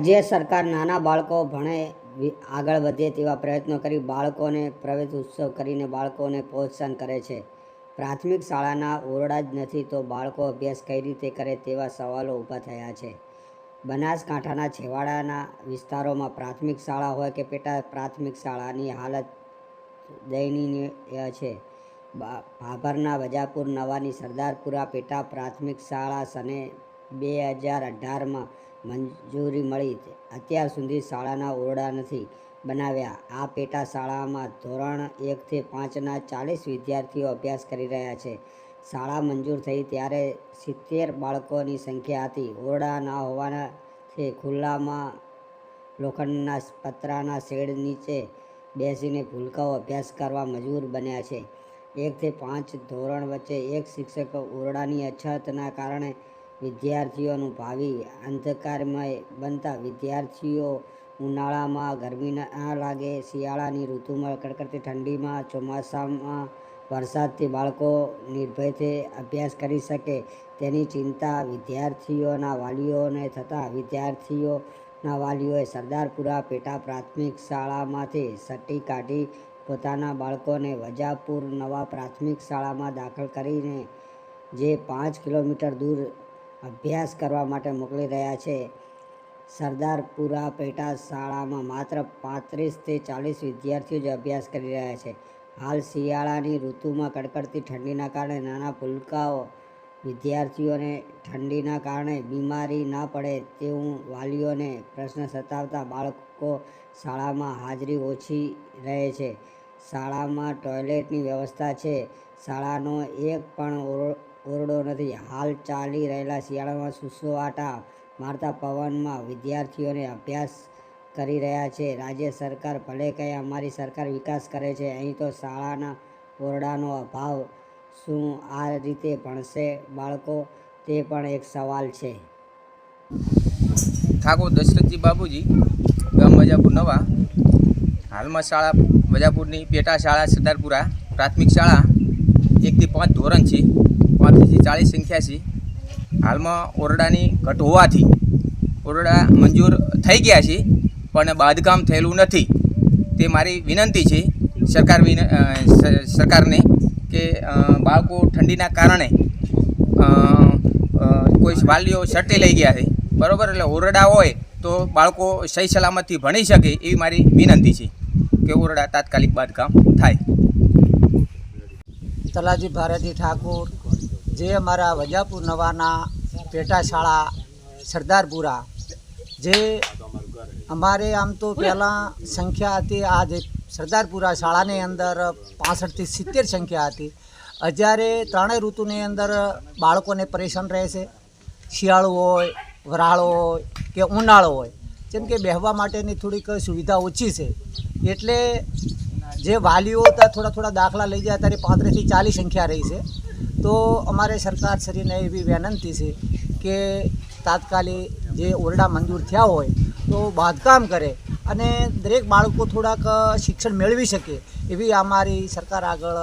રાજ્ય સરકાર નાના બાળકો ભણે આગળ વધે તેવા પ્રયત્નો કરી બાળકોને પ્રવેશ ઉત્સવ કરીને બાળકોને પ્રોત્સાહન કરે છે. પ્રાથમિક શાળાના ઓરડા જ નથી તો બાળકો અભ્યાસ કઈ રીતે કરે તેવા સવાલો ઊભા થયા છે. બનાસકાંઠાના છેવાડાના વિસ્તારોમાં પ્રાથમિક શાળા હોય કે પેટા પ્રાથમિક શાળાની હાલત દયનીય છે. ભાભરના વજાપુર નવાની સરદારપુરા પેટા પ્રાથમિક શાળા સને 2018માં મંજૂરી મળી. અત્યાર સુધી શાળાના ઓરડા નથી બનાવ્યા. આ પેટા શાળામાં ધોરણ 1 થી 5ના 40 વિદ્યાર્થીઓ અભ્યાસ કરી રહ્યા છે. શાળા મંજૂર થઈ ત્યારે 70 બાળકોની સંખ્યા હતી. ઓરડા ના હોવાથી ખુલ્લામાં લોખંડના પતરાના શેડ નીચે બેસીને ભૂલકાઓ અભ્યાસ કરવા મજબૂર બન્યા છે. 1 થી 5 ધોરણ વચ્ચે એક શિક્ષક. ઓરડાની અછતના કારણે વિદ્યાર્થીઓનું ભાવિ અંધકારમય બનતા વિદ્યાર્થીઓ ઉનાળામાં ગરમી ના લાગે, શિયાળાની ઋતુમાં કડકડતી ઠંડીમાં, ચોમાસામાં વરસાદથી બાળકો નિર્ભયથી અભ્યાસ કરી શકે તેની ચિંતા વિદ્યાર્થીઓના વાલીઓને થતાં વિદ્યાર્થીઓના વાલીઓએ સરદારપુરા પેટા પ્રાથમિક શાળામાંથી સટ્ટી કાઢી પોતાના બાળકોને વજાપુર નવા પ્રાથમિક શાળામાં દાખલ કરીને જે 5 કિલોમીટર દૂર અભ્યાસ કરવા માટે મોકલી રહ્યા છે. સરદારપુરા પેટા શાળામાં માત્ર 35 થી 40 વિદ્યાર્થીઓ જ અભ્યાસ કરી રહ્યા છે. હાલ શિયાળાની ઋતુમાં કડકડતી ઠંડીના કારણે નાના ભૂલકાઓ વિદ્યાર્થીઓને ઠંડીના કારણે બીમારી ના પડે તેવું વાલીઓને પ્રશ્ન સતાવતા બાળકો શાળામાં હાજરી ઓછી રહે છે. શાળામાં ટોયલેટની વ્યવસ્થા છે. શાળાનો એક પણ ઓરડો નથી. હાલ ચાલી રહેલા શિયાળામાં સુસવાટા મારતા પવનમાં વિદ્યાર્થીઓને અભ્યાસ કરી રહ્યા છે. રાજ્ય સરકાર ભલે કહે અમારી સરકાર વિકાસ કરે છે, અહીં તો શાળાના ઓરડાનો અભાવ. શું આ રીતે ભણશે બાળકો? તે પણ એક સવાલ છે. ઠાકોર દશરથજી બાબુજી, ગામ વજાપુર નવા. હાલમાં શાળા વજાપુરની પેટા શાળા સરદારપુરા પ્રાથમિક શાળા 1 થી 5 ધોરણ છે. 35 થી 40 સંખ્યા છે. હાલમાં ઓરડાની ઘટ હોવાથી ઓરડા મંજૂર થઈ ગયા છે પણ બાંધકામ થયેલું નથી. તે મારી વિનંતી છે સરકારને કે બાળકો ઠંડીના કારણે કોઈ વાલીઓ સટ્ટી લઈ ગયા છે, બરાબર, એટલે ઓરડા હોય તો બાળકો સહી સલામતથી ભણી શકે એવી મારી વિનંતી છે કે ઓરડા તાત્કાલિક બાંધકામ થાય. તલાજી ભારતી ઠાકોર, જે અમારા વજાપુર નવાના પેટા શાળા સરદારપુરા, જે અમારે આમ તો પહેલાં સંખ્યા હતી, આ જે સરદારપુરા શાળાની અંદર 65 થી 70 સંખ્યા હતી. અત્યારે ત્રણેય ઋતુની અંદર બાળકોને પરેશાન રહે છે. શિયાળો હોય, વરાળો હોય કે ઉનાળો હોય, જેમ કે બેહવા માટેની થોડીક સુવિધા ઓછી છે. એટલે જે વાલીઓ થોડા દાખલા લઈ જાય ત્યારે 35 થી 40 સંખ્યા રહી છે. તો અમારે સરકારશ્રીને એવી વિનંતી છે કે તાત્કાલિક જે ઓરડા મંજૂર થયા હોય તો બાંધકામ કરે અને દરેક બાળકો થોડાક શિક્ષણ મેળવી શકે એવી અમારી સરકાર આગળ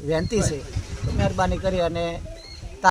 વિનંતી છે. મહેરબાની કરી અને